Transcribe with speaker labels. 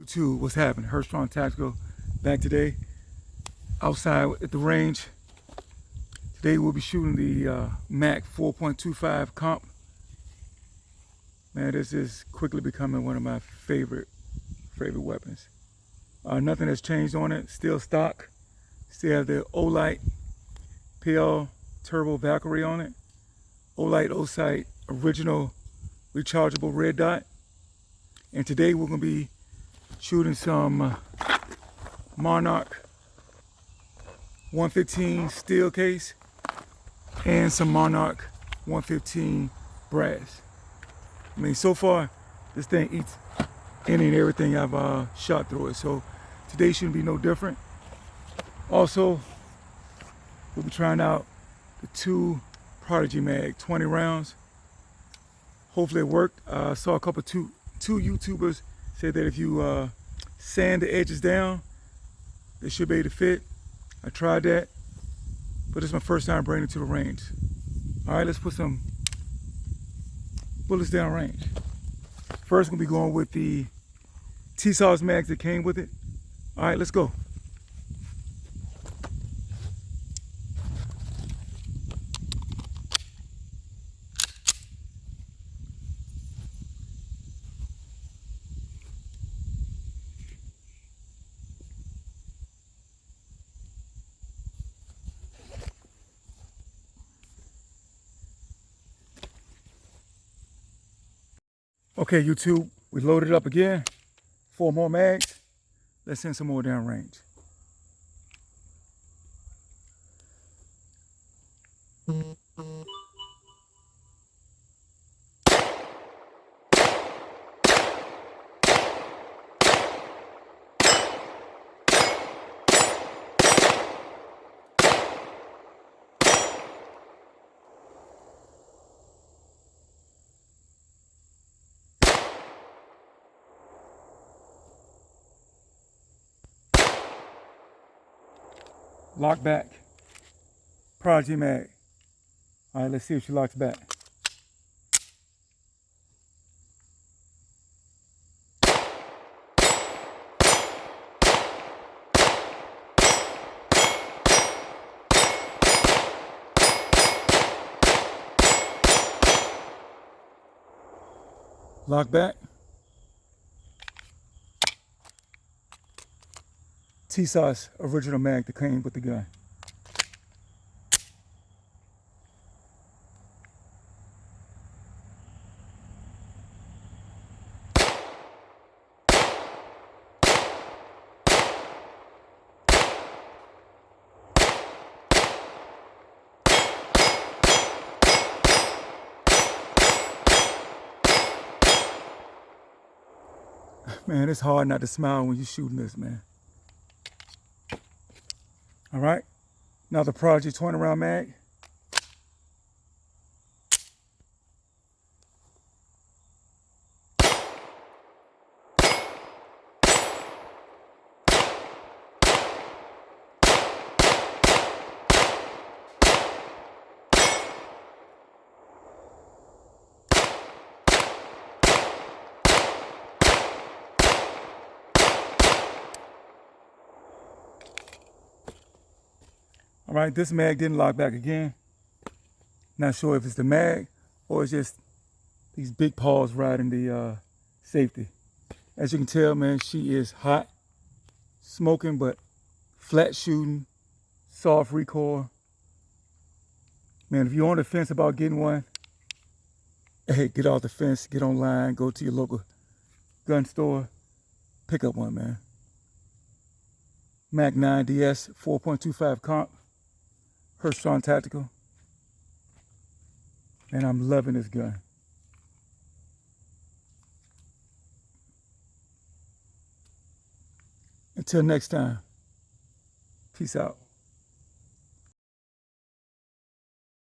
Speaker 1: YouTube, what's happening? Herstrong Tactical back today outside at the range. Today we'll be shooting the MAC 4.25 comp. Man, this is quickly becoming one of my favorite weapons. Nothing has changed on it, still stock. Still have the Olight PL Turbo Valkyrie on it. Olight Osight original rechargeable red dot. And today we're going to be shooting some Monarch 115 steel case and some Monarch 115 brass. I mean, so far this thing eats any and everything I've shot through it, so today shouldn't be no different. Also, we'll be trying out the 2 Prodigy mag, 20 rounds. Hopefully it worked. I saw a couple two YouTubers say that if you sand the edges down, they should be able to fit. I tried that, but it's my first time bringing it to the range. All right, let's put some bullets down range. First, we'll be going with the TSAUS mags that came with it. All right, let's go. Okay, YouTube, we loaded up again. 4 more mags. Let's send some more down range. Lock back. Prodigy mag. All right, let's see if she locks back. Lock back. TSAUS original mag that came with the gun. Man, it's hard not to smile when you're shooting this, man. All right, now the Prodigy 20 round mag. All right, this mag didn't lock back again. Not sure if it's the mag or it's just these big paws riding the safety. As you can tell, man, she is hot, smoking, but flat shooting, soft recoil. Man, if you're on the fence about getting one, hey, get off the fence, get online, go to your local gun store, pick up one, man. Mac 9 DS 4.25 comp. Herstrong Tactical, and I'm loving this gun. Until next time, peace out.